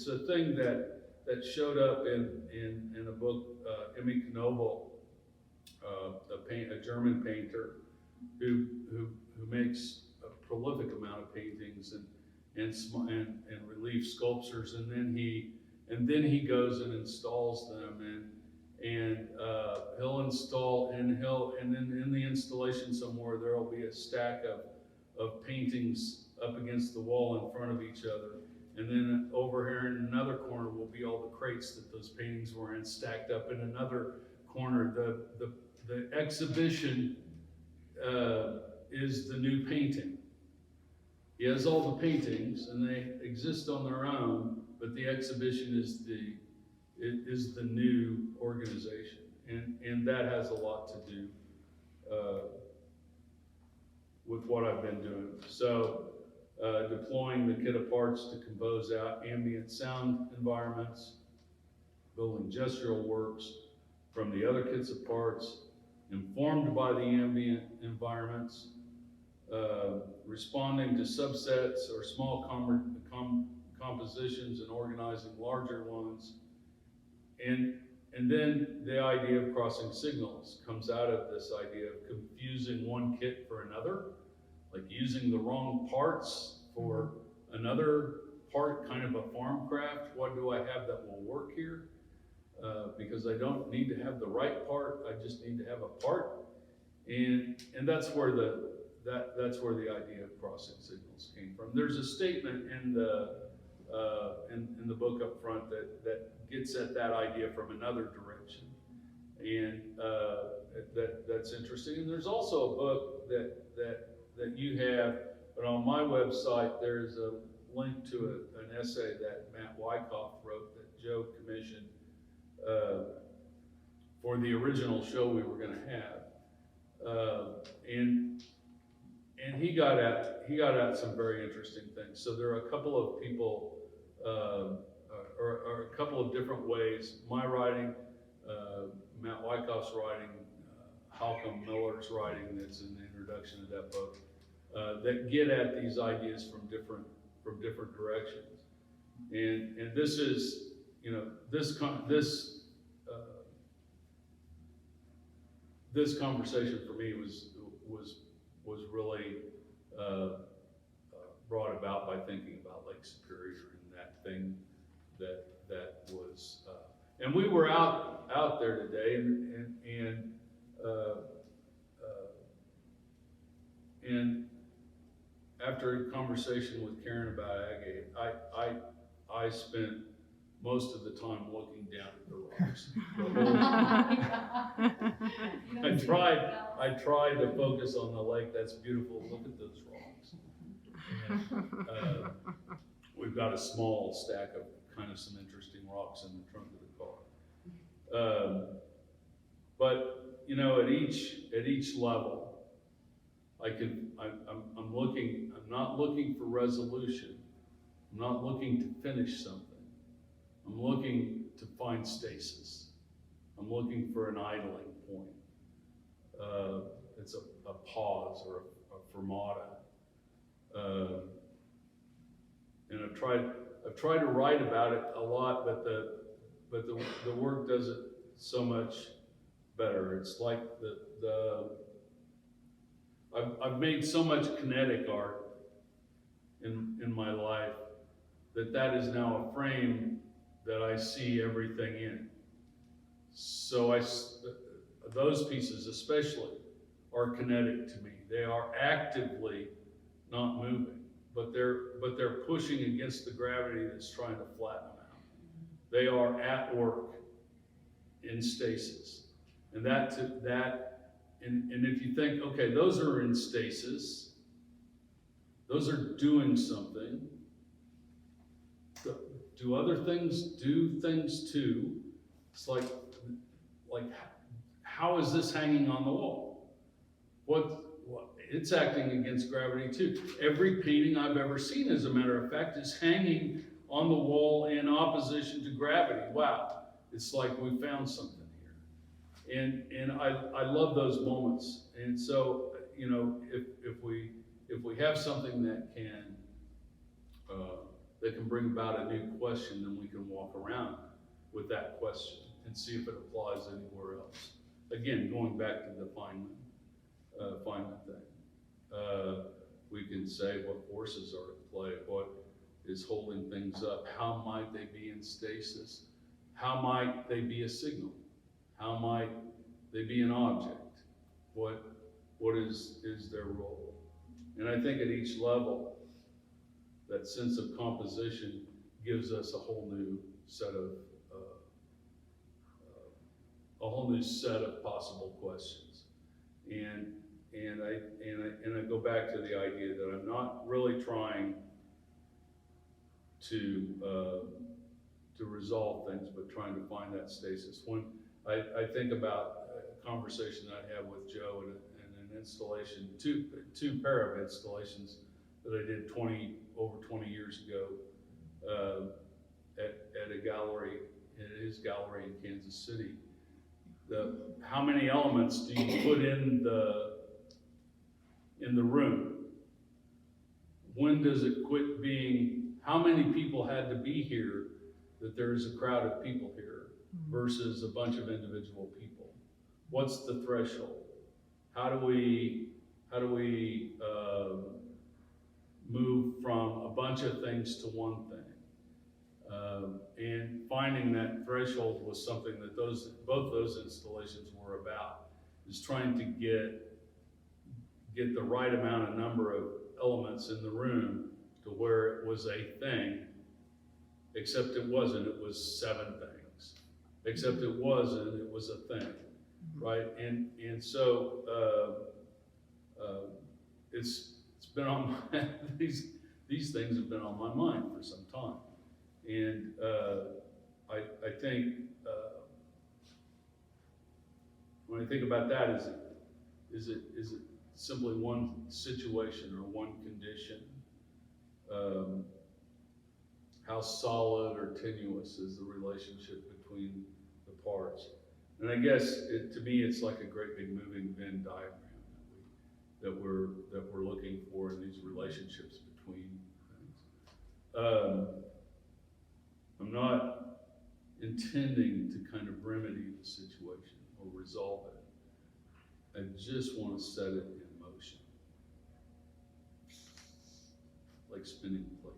it's a thing that showed up in a book, Emmy Knoebel, a German painter who makes a prolific amount of paintings and relief sculptures, and then he goes and installs them, and he'll install, and then in the installation somewhere there will be a stack of paintings up against the wall in front of each other, and then over here in another corner will be all the crates that those paintings were in, stacked up in another corner. The exhibition is the new painting. He has all the paintings and they exist on their own, but the exhibition is the new organization, and that has a lot to do with what I've been doing. So deploying the kit of parts to compose out ambient sound environments, building gestural works from the other kits of parts, informed by the ambient environments, responding to subsets or small compositions and organizing larger ones. And then the idea of crossing signals comes out of this idea of confusing one kit for another, like using the wrong parts for another part, kind of a farm craft. What do I have that will work here? Because I don't need to have the right part, I just need to have a part. And that's where that's where the idea of crossing signals came from. There's a statement in the book up front that gets at that idea from another direction, and that's interesting. And there's also a book that you have, but on my website there's a link to an essay that Matt Wyckoff wrote that Joe commissioned for the original show we were going to have, and he got at some very interesting things. So there are a couple of people, or a couple of different ways. My writing, Matt Wyckoff's writing, Halcomb Miller's writing that's in the introduction to that book, that get at these ideas from different directions. And this is, you know, this conversation for me was really brought about by thinking about Lake Superior and that thing that was, and we were out there today, and after a conversation with Karen about agate, I spent most of the time looking down at the rocks. I tried to focus on the lake. That's beautiful. Look at those rocks. And, we've got a small stack of kind of some interesting rocks in the trunk of the car. But you know, at each level, I'm not looking for resolution. I'm not looking to finish something. I'm looking to find stasis. I'm looking for an idling point. It's a pause or a fermata. And I've tried to write about it a lot, but the work does it so much better. It's like I've made so much kinetic art in my life that is now a frame that I see everything in. So those pieces especially are kinetic to me. They are actively not moving, but they're pushing against the gravity that's trying to flatten them out. They are at work in stasis, and and if you think, okay, those are in stasis, those are doing something. Do other things do things too? It's like how is this hanging on the wall? What it's acting against gravity too. Every painting I've ever seen, as a matter of fact, is hanging on the wall in opposition to gravity. Wow, it's like we found something here. And I love those moments. And so, you know, if we have something that that can bring about a new question, then we can walk around with that question and see if it applies anywhere else. Again, going back to the Feynman thing. We can say what forces are at play, what is holding things up, how might they be in stasis, how might they be a signal, how might they be an object, what is their role. And I think at each level, that sense of composition gives us a whole new set of possible questions. And I go back to the idea that I'm not really trying to resolve things, but trying to find that stasis. When I think about a conversation I had with Joe and an installation, two pair of installations that I did over 20 years ago at a gallery, at his gallery in Kansas City. How many elements do you put in the room? When does it quit being, how many people had to be here that there's a crowd of people here versus a bunch of individual people? What's the threshold? How do we move from a bunch of things to one thing? And finding that threshold was something that both those installations were about, is trying to get the right amount of number of elements in the room to where it was a thing, except it wasn't, it was 7 things. Except it wasn't, it was a thing, right? And so it's been on my, these things have been on my mind for some time. And I think when I think about that, is it simply one situation or one condition? How solid or tenuous is the relationship between the parts? And I guess to me, it's like a great big moving Venn diagram that we're looking for in these relationships between things. I'm not intending to kind of remedy the situation or resolve it. I just want to set it in motion, like spinning plates.